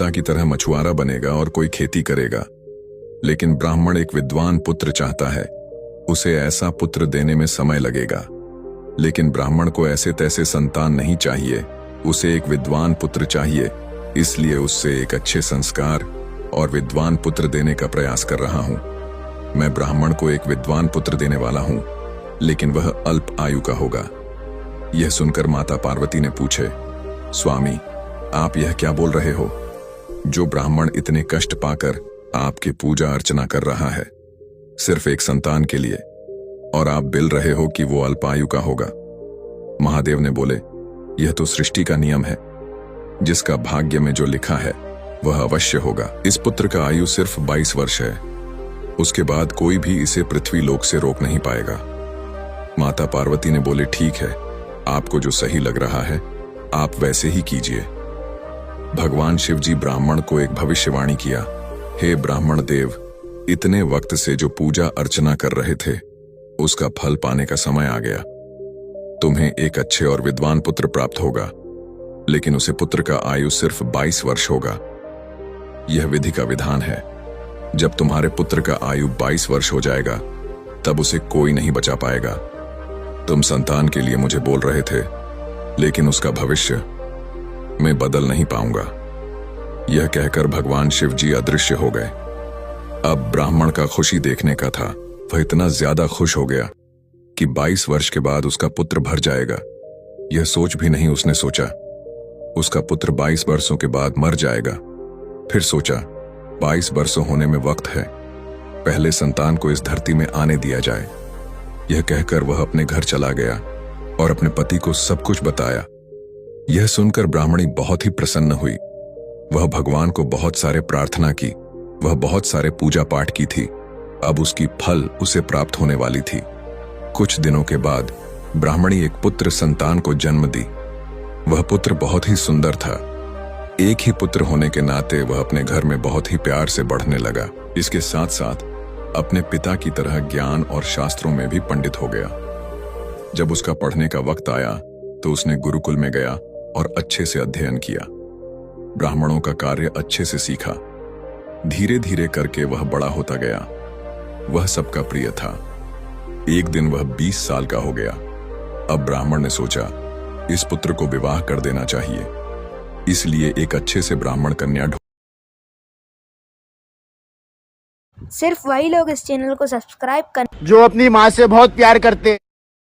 पिता की तरह मछुआरा बनेगा और कोई खेती करेगा। लेकिन ब्राह्मण एक विद्वान पुत्र चाहता है। उसे ऐसा पुत्र देने में समय लगेगा। लेकिन ब्राह्मण को ऐसे तैसे संतान नहीं चाहिए, उसे एक विद्वान पुत्र चाहिए। इसलिए उससे एक अच्छे संस्कार और विद्वान पुत्र देने का प्रयास कर रहा हूं। मैं ब्राह्मण को एक विद्वान पुत्र देने वाला हूं, लेकिन वह अल्प आयु का होगा। यह सुनकर माता पार्वती ने पूछे, स्वामी, आप यह क्या बोल रहे हो? जो ब्राह्मण इतने कष्ट पाकर आपकी पूजा अर्चना कर रहा है, सिर्फ एक संतान के लिए, और आप बिल रहे हो कि वो अल्पायु का होगा। महादेव ने बोले, यह तो सृष्टि का नियम है। जिसका भाग्य में जो लिखा है वह अवश्य होगा। इस पुत्र का आयु सिर्फ 22 वर्ष है। उसके बाद कोई भी इसे पृथ्वी लोक से रोक नहीं पाएगा। माता पार्वती ने बोले, ठीक है, आपको जो सही लग रहा है आप वैसे ही कीजिए। भगवान शिव जी ब्राह्मण को एक भविष्यवाणी किया, हे ब्राह्मण देव, इतने वक्त से जो पूजा अर्चना कर रहे थे उसका फल पाने का समय आ गया। तुम्हें एक अच्छे और विद्वान पुत्र प्राप्त होगा, लेकिन उसे पुत्र का आयु सिर्फ 22 वर्ष होगा। यह विधि का विधान है। जब तुम्हारे पुत्र का आयु 22 वर्ष हो जाएगा तब उसे कोई नहीं बचा पाएगा। तुम संतान के लिए मुझे बोल रहे थे, लेकिन उसका भविष्य मैं बदल नहीं पाऊंगा। यह कहकर भगवान शिव जी अदृश्य हो गए। अब ब्राह्मण का खुशी देखने का था। वह इतना ज्यादा खुश हो गया कि 22 वर्ष के बाद उसका पुत्र भर जाएगा। यह सोच भी नहीं उसने सोचा। उसका पुत्र 22 वर्षों के बाद मर जाएगा। फिर सोचा, 22 वर्षों होने में वक्त है, पहले संतान को इस धरती में आने दिया जाए। यह कहकर वह अपने घर चला गया और अपने पति को सब कुछ बताया। यह सुनकर ब्राह्मणी बहुत ही प्रसन्न हुई। वह भगवान को बहुत सारे प्रार्थना की, वह बहुत सारे पूजा पाठ की थी। अब उसकी फल उसे प्राप्त होने वाली थी। कुछ दिनों के बाद ब्राह्मणी एक पुत्र संतान को जन्म दी। वह पुत्र बहुत ही सुंदर था। एक ही पुत्र होने के नाते वह अपने घर में बहुत ही प्यार से बढ़ने लगा। इसके साथ साथ अपने पिता की तरह ज्ञान और शास्त्रों में भी पंडित हो गया। जब उसका पढ़ने का वक्त आया तो उसने गुरुकुल में गया और अच्छे से अध्ययन किया। ब्राह्मणों का कार्य अच्छे से सीखा। धीरे धीरे करके वह बड़ा होता गया। वह सबका प्रिय था। एक दिन वह 20 साल का हो गया। अब ब्राह्मण ने सोचा, इस पुत्र को विवाह कर देना चाहिए। इसलिए एक अच्छे से ब्राह्मण कन्या सिर्फ वही लोग इस चैनल को सब्सक्राइब कर जो अपनी माँ से बहुत प्यार करते।